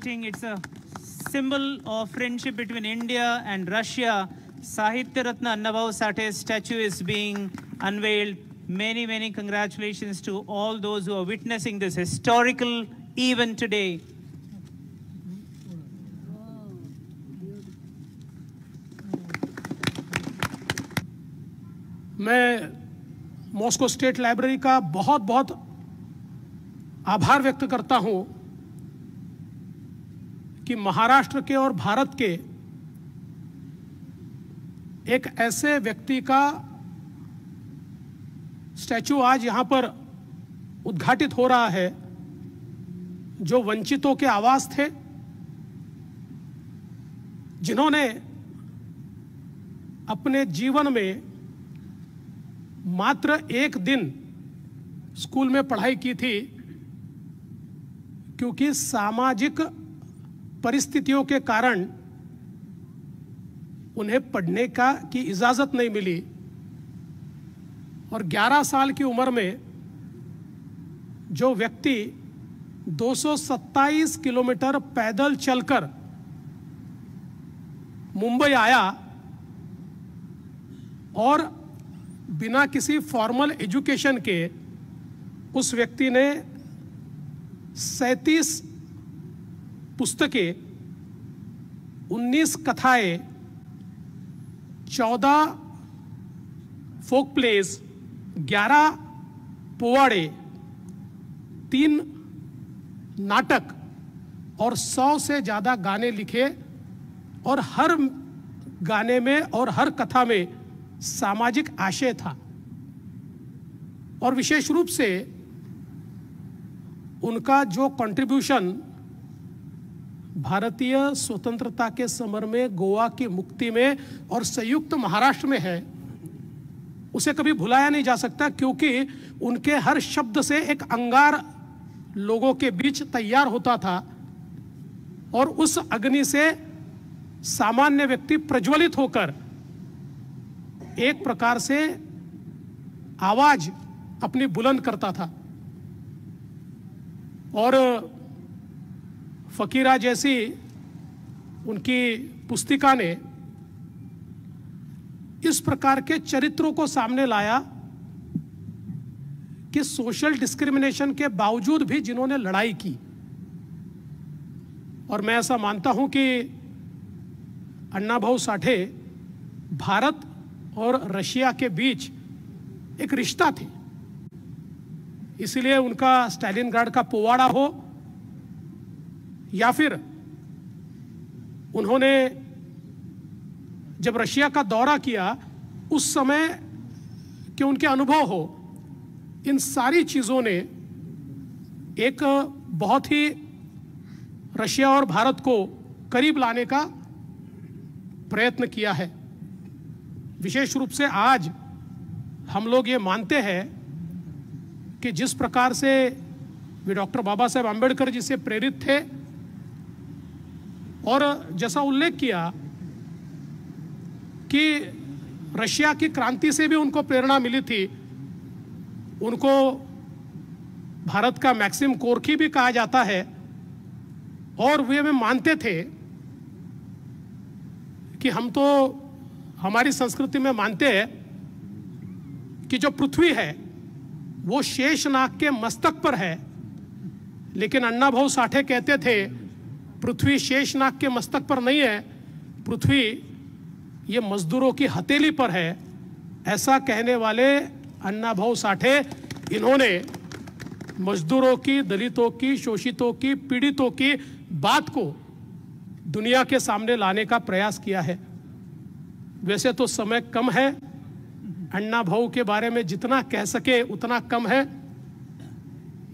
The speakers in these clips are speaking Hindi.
celebrating. It's a symbol of friendship between India and Russia. Sahitya Ratna Annabhau Sathe's statue is being unveiled. Many, many congratulations to all those who are witnessing this historical event today. मैं मॉस्को स्टेट लाइब्रेरी का बहुत बहुत आभार व्यक्त करता हूं कि महाराष्ट्र के और भारत के एक ऐसे व्यक्ति का स्टैचू आज यहां पर उद्घाटित हो रहा है जो वंचितों के आवाज थे, जिन्होंने अपने जीवन में मात्र एक दिन स्कूल में पढ़ाई की थी, क्योंकि सामाजिक परिस्थितियों के कारण उन्हें पढ़ने की इजाजत नहीं मिली और 11 साल की उम्र में जो व्यक्ति 227 किलोमीटर पैदल चलकर मुंबई आया और बिना किसी फॉर्मल एजुकेशन के उस व्यक्ति ने 37 पुस्तकें, 19 कथाएं, 14 फोक प्लेज, 11 पोवाड़े, 3 नाटक और 100 से ज्यादा गाने लिखे और हर गाने में और हर कथा में सामाजिक आशय था। और विशेष रूप से उनका जो कंट्रीब्यूशन भारतीय स्वतंत्रता के समर में, गोवा की मुक्ति में और संयुक्त महाराष्ट्र में है, उसे कभी भुलाया नहीं जा सकता, क्योंकि उनके हर शब्द से एक अंगार लोगों के बीच तैयार होता था और उस अग्नि से सामान्य व्यक्ति प्रज्वलित होकर एक प्रकार से आवाज अपनी बुलंद करता था। और फकीरा जैसी उनकी पुस्तिका ने इस प्रकार के चरित्रों को सामने लाया कि सोशल डिस्क्रिमिनेशन के बावजूद भी जिन्होंने लड़ाई की। और मैं ऐसा मानता हूं कि अण्णाभाऊ साठे भारत और रशिया के बीच एक रिश्ता थे, इसलिए उनका स्टालिनग्राड का पोवाड़ा हो या फिर उन्होंने जब रशिया का दौरा किया उस समय के उनके अनुभव हो, इन सारी चीजों ने एक बहुत ही रशिया और भारत को करीब लाने का प्रयत्न किया है। विशेष रूप से आज हम लोग ये मानते हैं कि जिस प्रकार से वे डॉक्टर बाबा साहेब आंबेडकर जी से प्रेरित थे और जैसा उल्लेख किया कि रशिया की क्रांति से भी उनको प्रेरणा मिली थी, उनको भारत का मैक्सिम गोर्की भी कहा जाता है। और वे में मानते थे कि हम तो हमारी संस्कृति में मानते हैं कि जो पृथ्वी है वो शेषनाग के मस्तक पर है, लेकिन अण्णाभाऊ साठे कहते थे पृथ्वी शेषनाग के मस्तक पर नहीं है, पृथ्वी ये मजदूरों की हथेली पर है। ऐसा कहने वाले अण्णाभाऊ साठे, इन्होंने मजदूरों की, दलितों की, शोषितों की, पीड़ितों की बात को दुनिया के सामने लाने का प्रयास किया है। वैसे तो समय कम है, अण्णाभाऊ के बारे में जितना कह सके उतना कम है।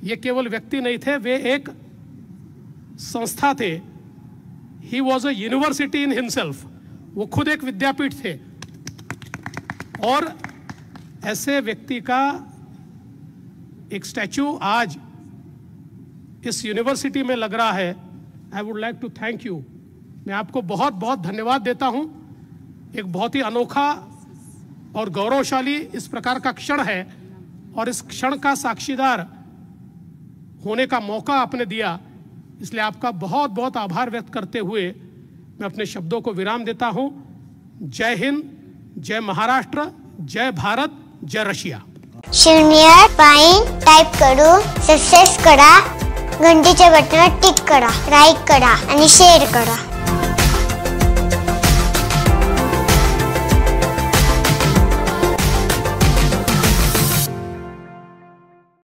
ये केवल व्यक्ति नहीं थे, वे एक संस्था थे। He was a university in himself, वो खुद एक विद्यापीठ थे। और ऐसे व्यक्ति का एक स्टैचू आज इस यूनिवर्सिटी में लग रहा है। I would like to thank you, मैं आपको बहुत बहुत धन्यवाद देता हूं। एक बहुत ही अनोखा और गौरवशाली इस प्रकार का क्षण है और इस क्षण का साक्षीदार होने का मौका आपने दिया। इसलिए आपका बहुत बहुत आभार व्यक्त करते हुए मैं अपने शब्दों को विराम देता हूं। जय हिंद, जय महाराष्ट्र, जय भारत, जय रशिया। शिवनियर फाईन टाईप करून सबस्क्राईब करा, घंटीच्या बटनावर टिक करा, लाईक करा आणि शेअर करा।